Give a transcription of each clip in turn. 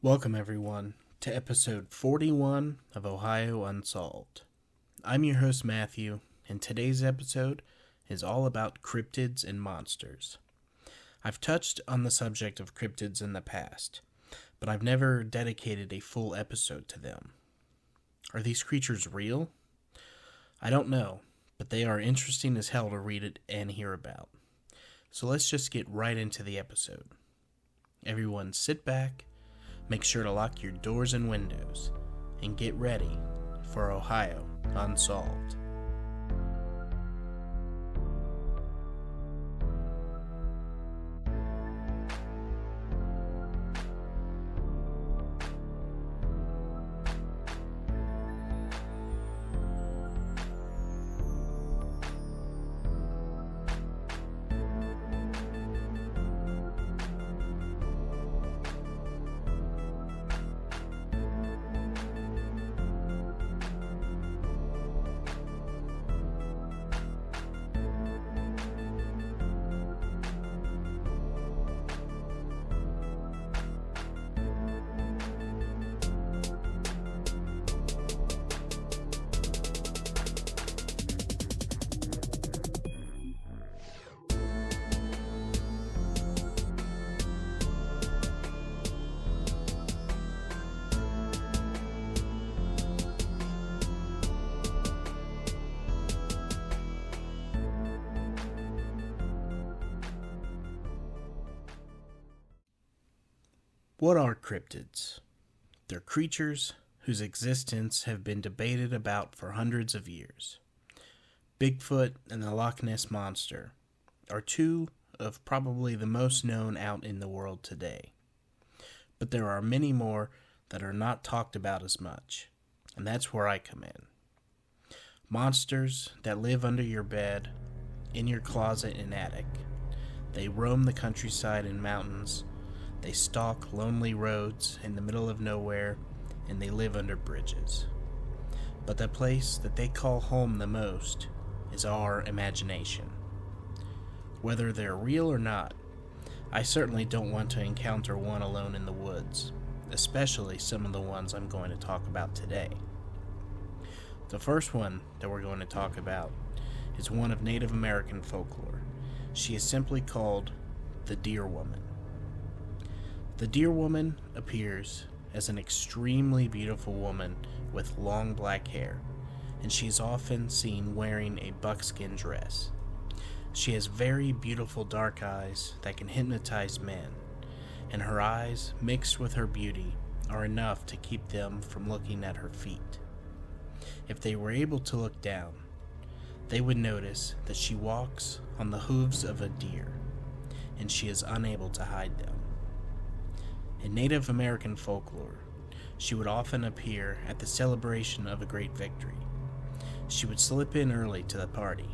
Welcome, everyone, to episode 41 of Ohio Unsolved. I'm your host, Matthew, and today's episode is all about cryptids and monsters. I've touched on the subject of cryptids in the past, but I've never dedicated a full episode to them. Are these creatures real? I don't know, but they are interesting as hell to read it and hear about. So let's just get right into the episode. Everyone sit back, make sure to lock your doors and windows, and get ready for Ohio Unsolved. What are cryptids? They're creatures whose existence have been debated about for hundreds of years. Bigfoot and the Loch Ness Monster are two of probably the most known out in the world today. But there are many more that are not talked about as much, and that's where I come in. Monsters that live under your bed, in your closet and attic. They roam the countryside and mountains. They stalk lonely roads in the middle of nowhere, and they live under bridges. But the place that they call home the most is our imagination. Whether they're real or not, I certainly don't want to encounter one alone in the woods, especially some of the ones I'm going to talk about today. The first one that we're going to talk about is one of Native American folklore. She is simply called the Deer Woman. The Deer Woman appears as an extremely beautiful woman with long black hair, and she is often seen wearing a buckskin dress. She has very beautiful dark eyes that can hypnotize men, and her eyes, mixed with her beauty, are enough to keep them from looking at her feet. If they were able to look down, they would notice that she walks on the hooves of a deer, and she is unable to hide them. In Native American folklore, she would often appear at the celebration of a great victory. She would slip in early to the party,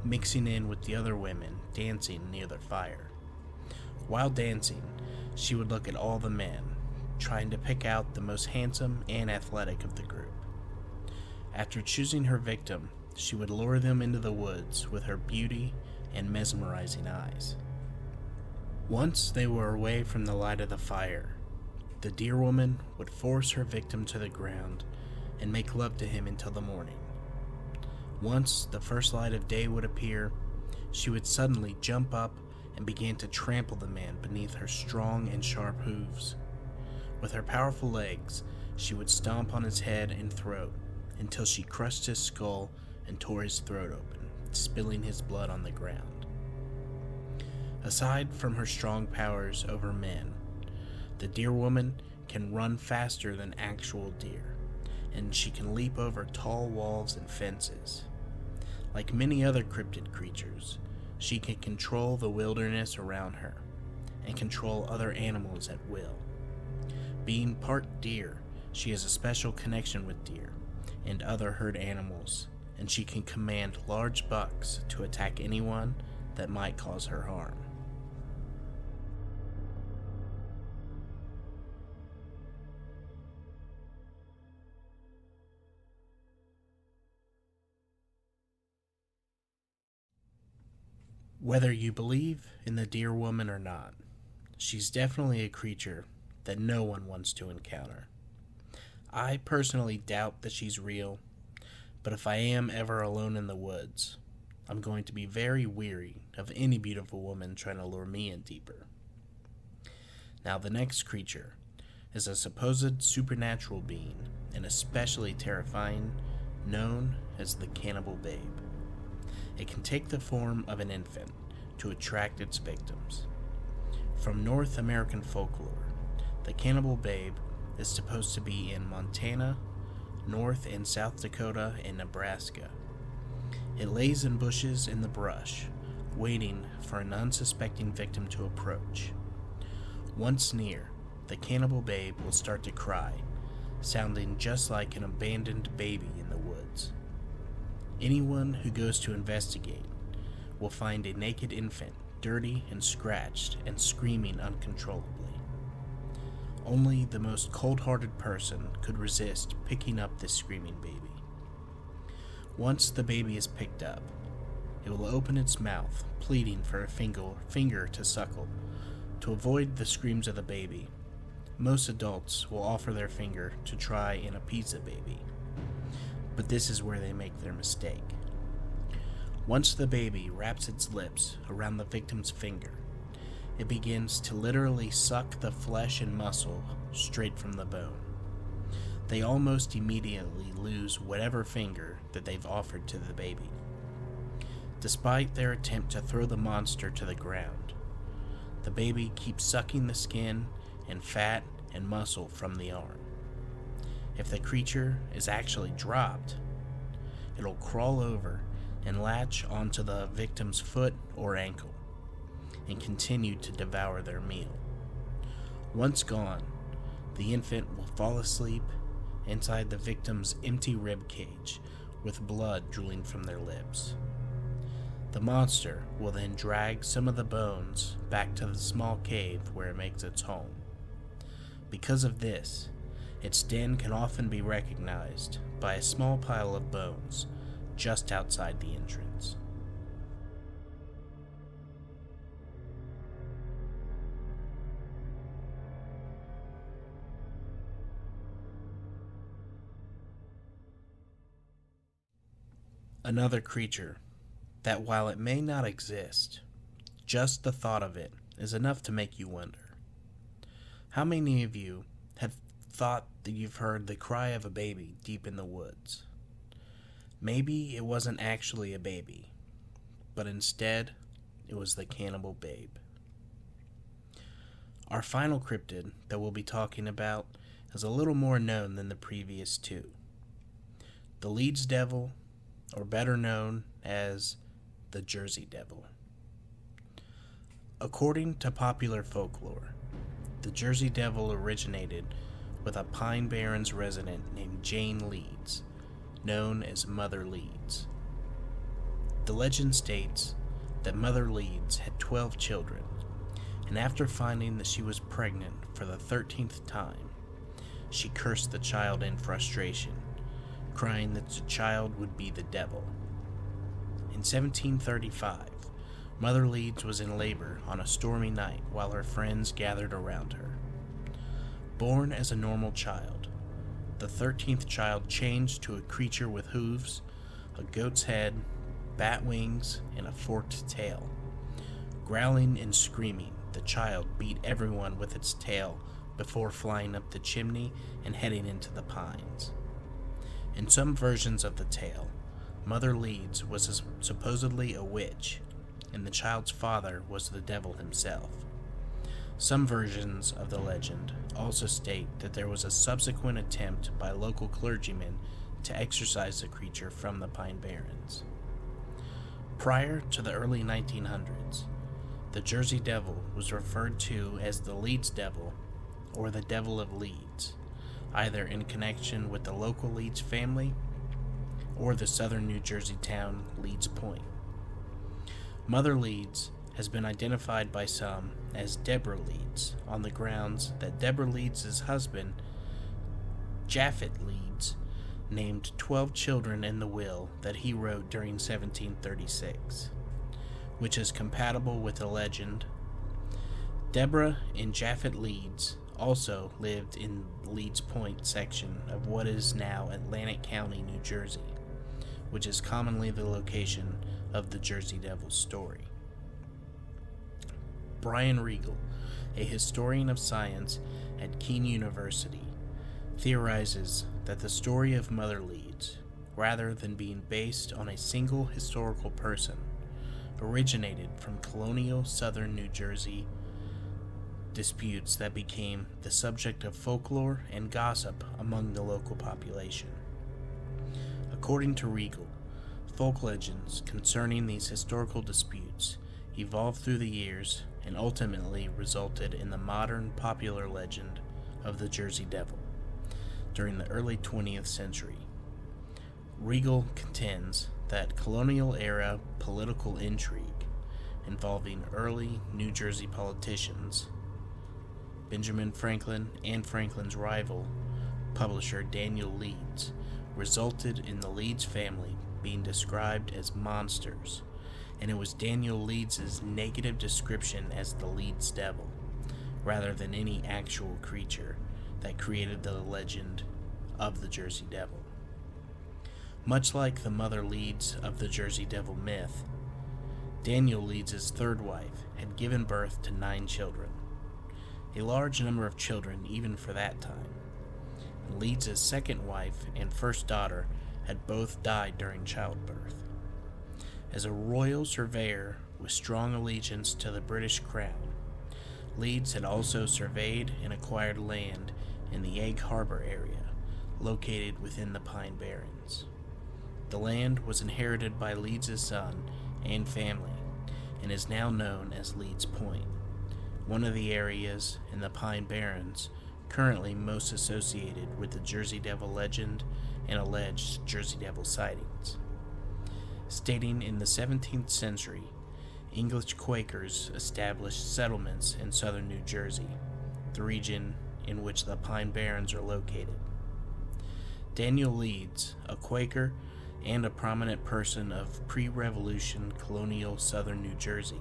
mixing in with the other women dancing near the fire. While dancing, she would look at all the men, trying to pick out the most handsome and athletic of the group. After choosing her victim, she would lure them into the woods with her beauty and mesmerizing eyes. Once they were away from the light of the fire, the Deer Woman would force her victim to the ground and make love to him until the morning. Once the first light of day would appear, she would suddenly jump up and begin to trample the man beneath her strong and sharp hooves. With her powerful legs, she would stomp on his head and throat until she crushed his skull and tore his throat open, spilling his blood on the ground. Aside from her strong powers over men, the Deer Woman can run faster than actual deer, and she can leap over tall walls and fences. Like many other cryptid creatures, she can control the wilderness around her, and control other animals at will. Being part deer, she has a special connection with deer and other herd animals, and she can command large bucks to attack anyone that might cause her harm. Whether you believe in the Deer Woman or not, she's definitely a creature that no one wants to encounter. I personally doubt that she's real, but if I am ever alone in the woods, I'm going to be very weary of any beautiful woman trying to lure me in deeper. Now, the next creature is a supposed supernatural being, and especially terrifying, known as the cannibal babe. It can take the form of an infant to attract its victims. From North American folklore, the cannibal babe is supposed to be in Montana, North and South Dakota, and Nebraska. It lays in bushes in the brush, waiting for an unsuspecting victim to approach. Once near, the cannibal babe will start to cry, sounding just like an abandoned baby in the woods. Anyone who goes to investigate will find a naked infant, dirty and scratched and screaming uncontrollably. Only the most cold-hearted person could resist picking up this screaming baby. Once the baby is picked up, it will open its mouth, pleading for a finger to suckle. To avoid the screams of the baby, most adults will offer their finger to try and appease the baby. But this is where they make their mistake. Once the baby wraps its lips around the victim's finger, it begins to literally suck the flesh and muscle straight from the bone. They almost immediately lose whatever finger that they've offered to the baby. Despite their attempt to throw the monster to the ground, the baby keeps sucking the skin and fat and muscle from the arm. If the creature is actually dropped, it'll crawl over and latch onto the victim's foot or ankle and continue to devour their meal. Once gone, the infant will fall asleep inside the victim's empty rib cage with blood drooling from their lips. The monster will then drag some of the bones back to the small cave where it makes its home. Because of this, its den can often be recognized by a small pile of bones just outside the entrance. Another creature that, while it may not exist, just the thought of it is enough to make you wonder. How many of you have thought that you've heard the cry of a baby deep in the woods? Maybe it wasn't actually a baby, but instead it was the cannibal babe. Our final cryptid that we'll be talking about is a little more known than the previous two. The Leeds Devil, or better known as the Jersey Devil. According to popular folklore, the Jersey Devil originated with a Pine Barrens resident named Jane Leeds, known as Mother Leeds. The legend states that Mother Leeds had 12 children, and after finding that she was pregnant for the 13th time, she cursed the child in frustration, crying that the child would be the devil. In 1735, Mother Leeds was in labor on a stormy night while her friends gathered around her. Born as a normal child, the 13th child changed to a creature with hooves, a goat's head, bat wings, and a forked tail. Growling and screaming, the child beat everyone with its tail before flying up the chimney and heading into the pines. In some versions of the tale, Mother Leeds was supposedly a witch, and the child's father was the devil himself. Some versions of the legend also state that there was a subsequent attempt by local clergymen to exorcise the creature from the Pine Barrens. Prior to the early 1900s, the Jersey Devil was referred to as the Leeds Devil or the Devil of Leeds, either in connection with the local Leeds family or the southern New Jersey town Leeds Point. Mother Leeds has been identified by some as Deborah Leeds on the grounds that Deborah Leeds' husband, Japhet Leeds, named 12 children in the will that he wrote during 1736, which is compatible with the legend. Deborah and Japhet Leeds also lived in Leeds Point section of what is now Atlantic County, New Jersey, which is commonly the location of the Jersey Devil story. Brian Regal, a historian of science at Keene University, theorizes that the story of Mother Leeds, rather than being based on a single historical person, originated from colonial southern New Jersey disputes that became the subject of folklore and gossip among the local population. According to Regal, folk legends concerning these historical disputes evolved through the years and ultimately resulted in the modern popular legend of the Jersey Devil during the early 20th century. Regal contends that colonial-era political intrigue involving early New Jersey politicians, Benjamin Franklin and Franklin's rival, publisher Daniel Leeds, resulted in the Leeds family being described as monsters, and it was Daniel Leeds' negative description as the Leeds Devil, rather than any actual creature, that created the legend of the Jersey Devil. Much like the Mother Leeds of the Jersey Devil myth, Daniel Leeds' third wife had given birth to 9 children, a large number of children even for that time. Leeds' second wife and first daughter had both died during childbirth. As a royal surveyor with strong allegiance to the British Crown, Leeds had also surveyed and acquired land in the Egg Harbor area, located within the Pine Barrens. The land was inherited by Leeds' son and family, and is now known as Leeds Point, one of the areas in the Pine Barrens currently most associated with the Jersey Devil legend and alleged Jersey Devil sightings. Stating in the 17th century, English Quakers established settlements in southern New Jersey, the region in which the Pine Barrens are located. Daniel Leeds, a Quaker and a prominent person of pre-Revolution colonial southern New Jersey,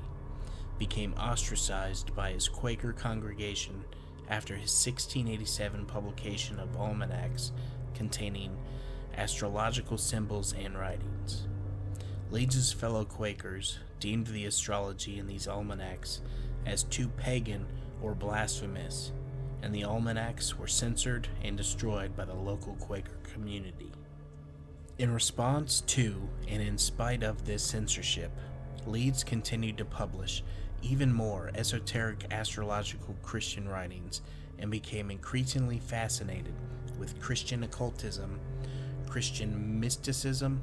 became ostracized by his Quaker congregation after his 1687 publication of almanacs containing astrological symbols and writings. Leeds' fellow Quakers deemed the astrology in these almanacs as too pagan or blasphemous, and the almanacs were censored and destroyed by the local Quaker community. In response to and in spite of this censorship, Leeds continued to publish even more esoteric astrological Christian writings and became increasingly fascinated with Christian occultism, Christian mysticism,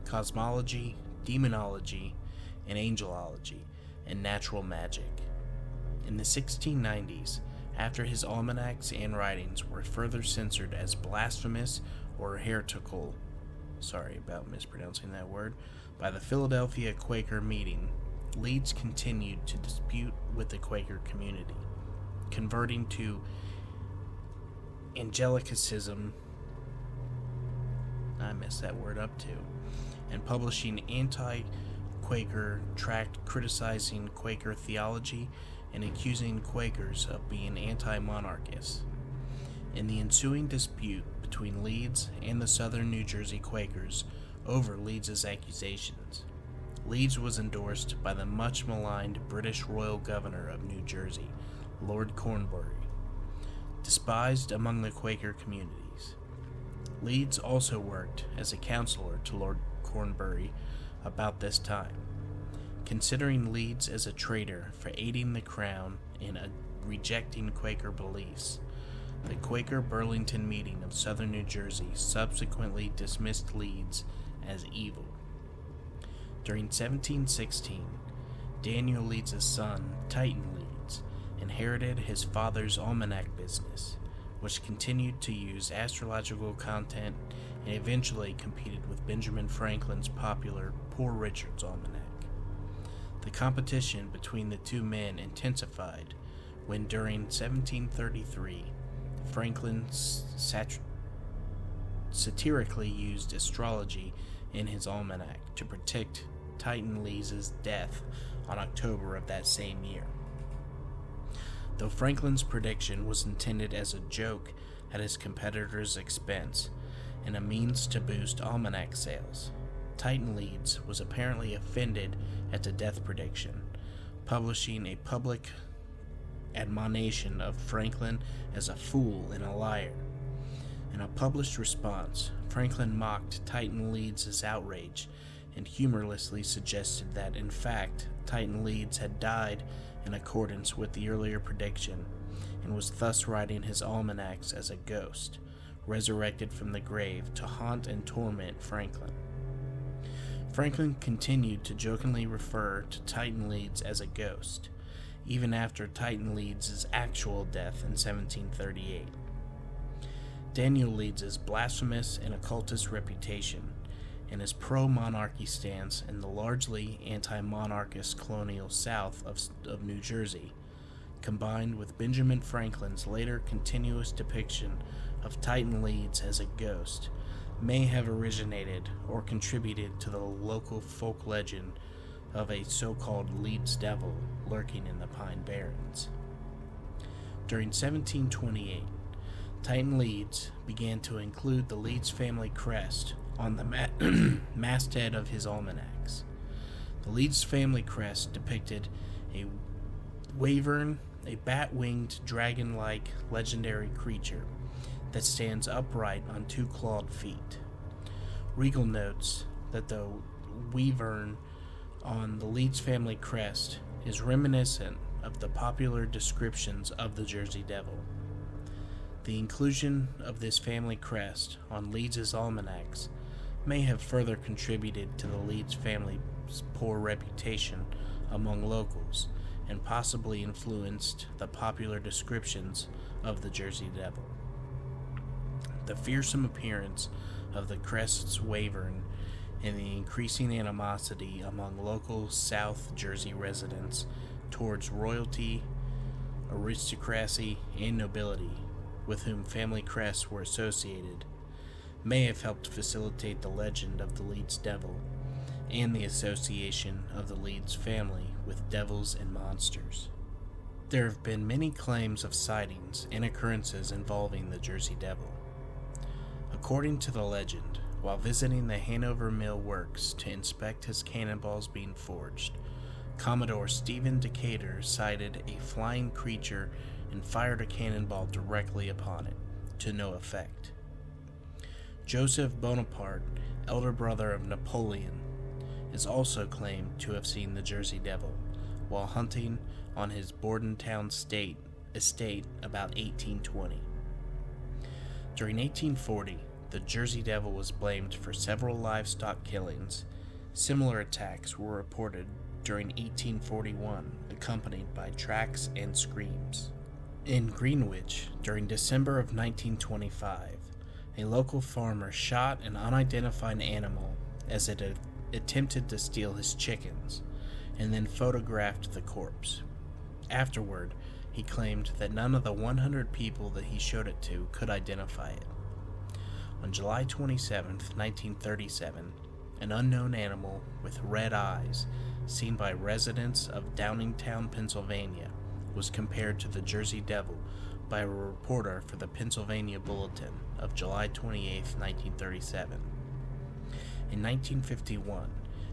cosmology, demonology, and angelology, and natural magic. In the 1690s, after his almanacs and writings were further censored as blasphemous or heretical, sorry about mispronouncing that word, by the Philadelphia Quaker meeting, Leeds continued to dispute with the Quaker community, converting to Angelicanism, I messed that word up too, and publishing anti-Quaker tract criticizing Quaker theology and accusing Quakers of being anti-monarchists. In the ensuing dispute between Leeds and the southern New Jersey Quakers over Leeds' accusations, Leeds was endorsed by the much maligned British Royal Governor of New Jersey, Lord Cornbury, despised among the Quaker communities. Leeds also worked as a counselor to Lord Cornbury about this time, considering Leeds as a traitor for aiding the crown in rejecting Quaker beliefs. The Quaker Burlington meeting of southern New Jersey subsequently dismissed Leeds as evil. During 1716, Daniel Leeds' son, Titan Leeds, inherited his father's almanac business, which continued to use astrological content and eventually competed with Benjamin Franklin's popular Poor Richard's Almanac. The competition between the two men intensified when, during 1733, Franklin satirically used astrology in his almanac to predict Titan Leeds' death on October of that same year. though Franklin's prediction was intended as a joke at his competitor's expense and a means to boost almanac sales. Titan Leeds was apparently offended at the death prediction, publishing a public admonition of Franklin as a fool and a liar. In a published response, Franklin mocked Titan Leeds' outrage and humorlessly suggested that, in fact, Titan Leeds had died in accordance with the earlier prediction and was thus writing his almanacs as a ghost, resurrected from the grave to haunt and torment Franklin. Franklin continued to jokingly refer to Titan Leeds as a ghost, even after Titan Leeds' actual death in 1738. Daniel Leeds' blasphemous and occultist reputation and his pro-monarchy stance in the largely anti-monarchist colonial South of New Jersey, combined with Benjamin Franklin's later continuous depiction of Titan Leeds as a ghost, may have originated or contributed to the local folk legend of a so-called Leeds Devil lurking in the Pine Barrens. During 1728, Titan Leeds began to include the Leeds family crest on the masthead of his almanacs. The Leeds family crest depicted a wyvern, a bat-winged, dragon-like legendary creature that stands upright on two clawed feet. Regal notes that the wyvern on the Leeds family crest is reminiscent of the popular descriptions of the Jersey Devil. The inclusion of this family crest on Leeds' almanacs may have further contributed to the Leeds family's poor reputation among locals and possibly influenced the popular descriptions of the Jersey Devil. The fearsome appearance of the crest's wyvern and the increasing animosity among local South Jersey residents towards royalty, aristocracy, and nobility with whom family crests were associated may have helped facilitate the legend of the Leeds Devil and the association of the Leeds family with devils and monsters. There have been many claims of sightings and occurrences involving the Jersey Devil. According to the legend, while visiting the Hanover Mill Works to inspect his cannonballs being forged, Commodore Stephen Decatur sighted a flying creature and fired a cannonball directly upon it, to no effect. Joseph Bonaparte, elder brother of Napoleon, is also claimed to have seen the Jersey Devil while hunting on his Bordentown estate about 1820. During 1840, the Jersey Devil was blamed for several livestock killings. Similar attacks were reported during 1841, accompanied by tracks and screams. In Greenwich, during December of 1925, a local farmer shot an unidentified animal as it had attempted to steal his chickens, and then photographed the corpse. Afterward, he claimed that none of the 100 people that he showed it to could identify it. On July 27, 1937, an unknown animal with red eyes, seen by residents of Downingtown, Pennsylvania, was compared to the Jersey Devil by a reporter for the Pennsylvania Bulletin of July 28, 1937. In 1951,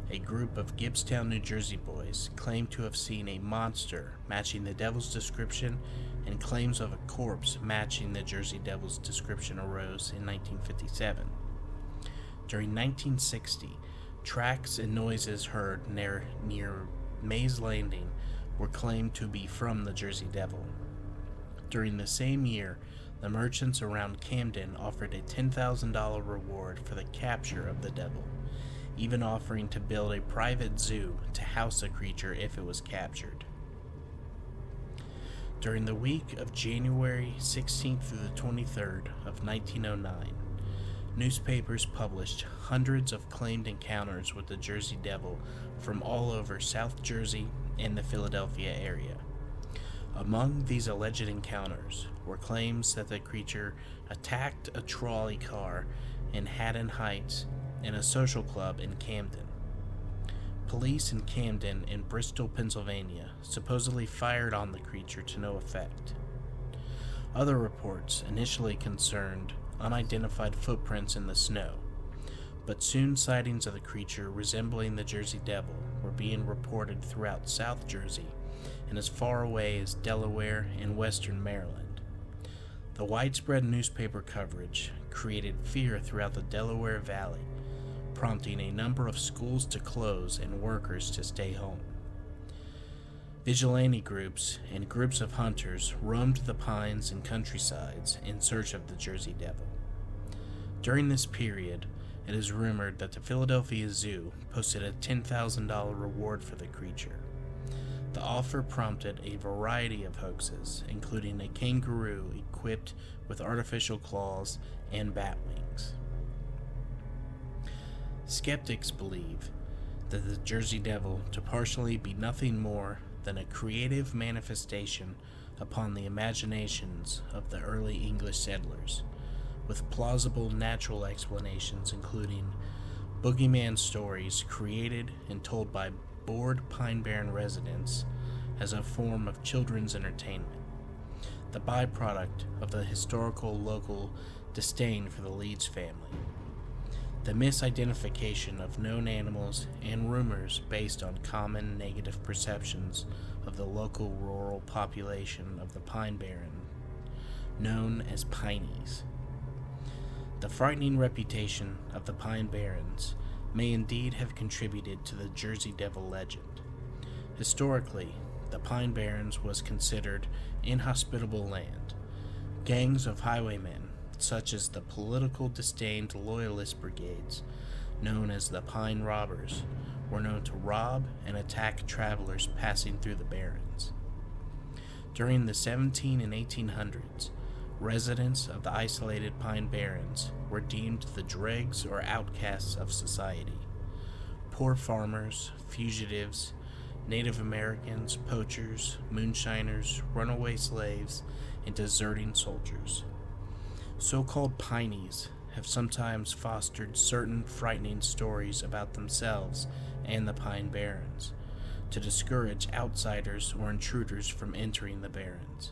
a group of Gibbstown, New Jersey boys claimed to have seen a monster matching the devil's description, and claims of a corpse matching the Jersey Devil's description arose in 1957. During 1960, tracks and noises heard near Mays Landing were claimed to be from the Jersey Devil. During the same year, the merchants around Camden offered a $10,000 reward for the capture of the devil, even offering to build a private zoo to house the creature if it was captured. During the week of January 16th through the 23rd of 1909, newspapers published hundreds of claimed encounters with the Jersey Devil from all over South Jersey and the Philadelphia area. Among these alleged encounters were claims that the creature attacked a trolley car in Haddon Heights and a social club in Camden. Police in Camden and Bristol, Pennsylvania, supposedly fired on the creature to no effect. Other reports initially concerned unidentified footprints in the snow, but soon sightings of the creature resembling the Jersey Devil were being reported throughout South Jersey and as far away as Delaware and western Maryland. The widespread newspaper coverage created fear throughout the Delaware Valley, prompting a number of schools to close and workers to stay home. Vigilante groups and groups of hunters roamed the pines and countrysides in search of the Jersey Devil. During this period, it is rumored that the Philadelphia Zoo posted a $10,000 reward for the creature. The offer prompted a variety of hoaxes, including a kangaroo equipped with artificial claws and bat wings. Skeptics believe that the Jersey Devil to partially be nothing more than a creative manifestation upon the imaginations of the early English settlers, with plausible natural explanations including boogeyman stories created and told by bored Pine Barren residents as a form of children's entertainment, the byproduct of the historical local disdain for the Leeds family, the misidentification of known animals, and rumors based on common negative perceptions of the local rural population of the Pine Barren, known as Pineys. The frightening reputation of the Pine Barrens may indeed have contributed to the Jersey Devil legend. Historically, the Pine Barrens was considered inhospitable land. Gangs of highwaymen, such as the political disdained Loyalist brigades, known as the Pine Robbers, were known to rob and attack travelers passing through the Barrens. During the 17 and 1800s, residents of the isolated Pine Barrens were deemed the dregs or outcasts of society. Poor farmers, fugitives, Native Americans, poachers, moonshiners, runaway slaves, and deserting soldiers. So-called Pineys have sometimes fostered certain frightening stories about themselves and the Pine Barrens to discourage outsiders or intruders from entering the Barrens.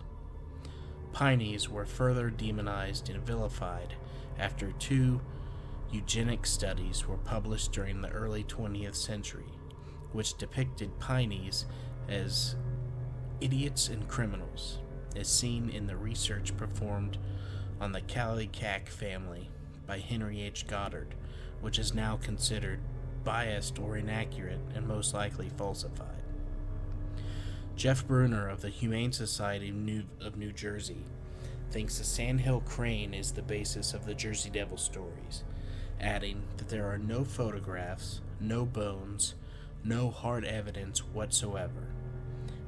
Pineys were further demonized and vilified after 2 eugenic studies were published during the early 20th century, which depicted Pineys as idiots and criminals, as seen in the research performed on the Kallikak family by Henry H. Goddard, which is now considered biased or inaccurate and most likely falsified. Jeff Bruner of the Humane Society of New Jersey thinks the sandhill crane is the basis of the Jersey Devil stories, adding that there are no photographs, no bones, no hard evidence whatsoever,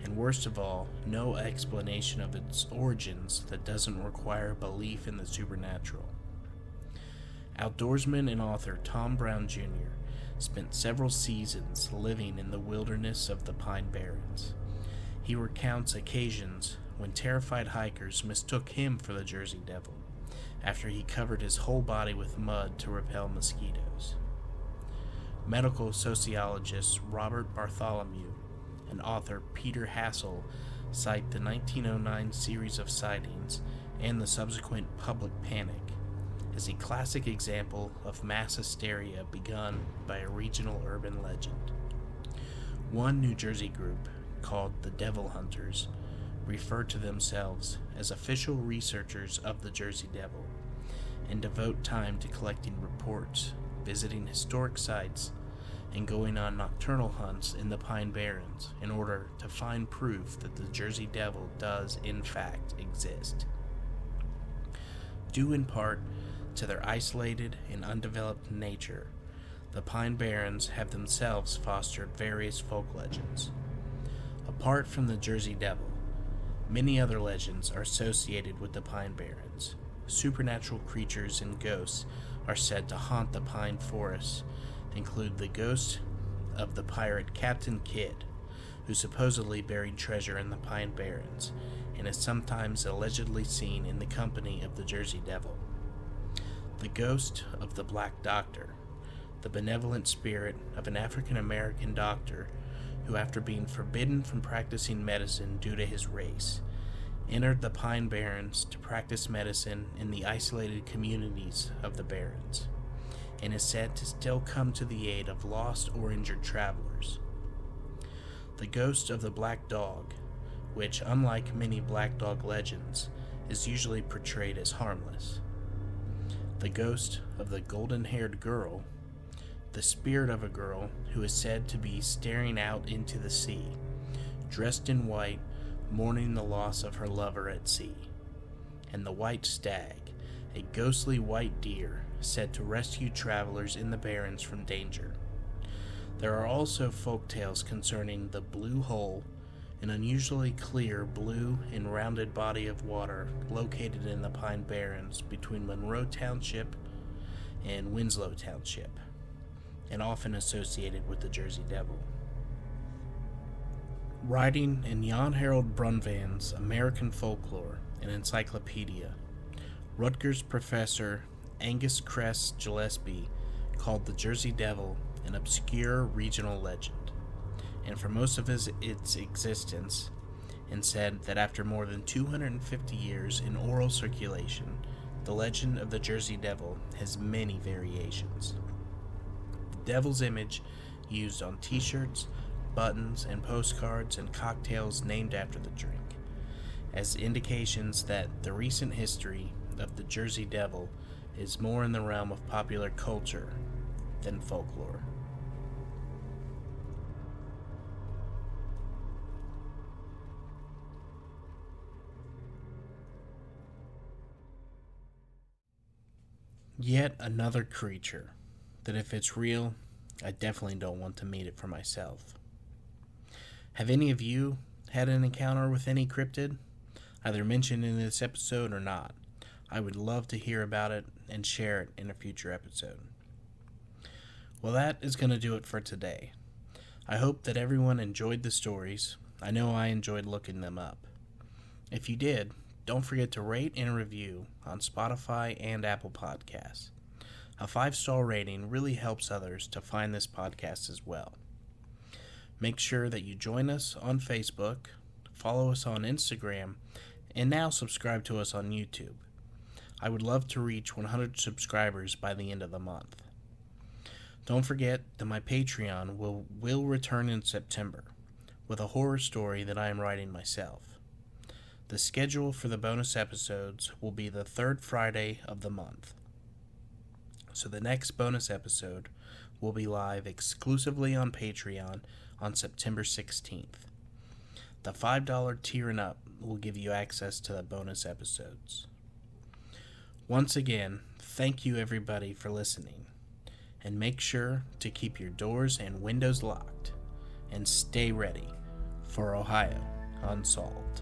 and worst of all, no explanation of its origins that doesn't require belief in the supernatural. Outdoorsman and author Tom Brown Jr. spent several seasons living in the wilderness of the Pine Barrens. He recounts occasions when terrified hikers mistook him for the Jersey Devil after he covered his whole body with mud to repel mosquitoes. Medical sociologist Robert Bartholomew and author Peter Hassel cite the 1909 series of sightings and the subsequent public panic as a classic example of mass hysteria begun by a regional urban legend. One New Jersey group, called the Devil Hunters, refer to themselves as official researchers of the Jersey Devil and devote time to collecting reports, visiting historic sites, and going on nocturnal hunts in the Pine Barrens in order to find proof that the Jersey Devil does in fact exist. Due in part to their isolated and undeveloped nature, the Pine Barrens have themselves fostered various folk legends. Apart from the Jersey Devil, many other legends are associated with the Pine Barrens. Supernatural creatures and ghosts are said to haunt the pine forests, include the ghost of the pirate Captain Kidd, who supposedly buried treasure in the Pine Barrens and is sometimes allegedly seen in the company of the Jersey Devil. The ghost of the Black Doctor, the benevolent spirit of an African American doctor who, after being forbidden from practicing medicine due to his race, entered the Pine Barrens to practice medicine in the isolated communities of the Barrens, and is said to still come to the aid of lost or injured travelers. The ghost of the Black Dog, which, unlike many Black Dog legends, is usually portrayed as harmless. The ghost of the golden-haired girl, the spirit of a girl who is said to be staring out into the sea, dressed in white, mourning the loss of her lover at sea. And the white stag, a ghostly white deer said to rescue travelers in the Barrens from danger. There are also folk tales concerning the Blue Hole, an unusually clear blue and rounded body of water located in the Pine Barrens between Monroe Township and Winslow Township, and often associated with the Jersey Devil. Writing in Jan Harold Brunvan's American Folklore, an encyclopedia, Rutgers professor Angus Cress Gillespie called the Jersey Devil an obscure regional legend, and for most of its existence, and said that after more than 250 years in oral circulation, the legend of the Jersey Devil has many variations. The devil's image used on t-shirts, buttons, and postcards and cocktails named after the drink, as indications that the recent history of the Jersey Devil is more in the realm of popular culture than folklore. Yet another creature that, if it's real, I definitely don't want to meet it for myself. Have any of you had an encounter with any cryptid, either mentioned in this episode or not? I would love to hear about it and share it in a future episode. Well, that is going to do it for today. I hope that everyone enjoyed the stories. I know I enjoyed looking them up. If you did, don't forget to rate and review on Spotify and Apple Podcasts. A 5-star rating really helps others to find this podcast as well. Make sure that you join us on Facebook, follow us on Instagram, and now subscribe to us on YouTube. I would love to reach 100 subscribers by the end of the month. Don't forget that my Patreon will return in September with a horror story that I am writing myself. The schedule for the bonus episodes will be the third Friday of the month. So the next bonus episode will be live exclusively on Patreon on September 16th. The $5 tier and up will give you access to the bonus episodes. Once again, thank you everybody for listening, and make sure to keep your doors and windows locked, and stay ready for Ohio Unsolved.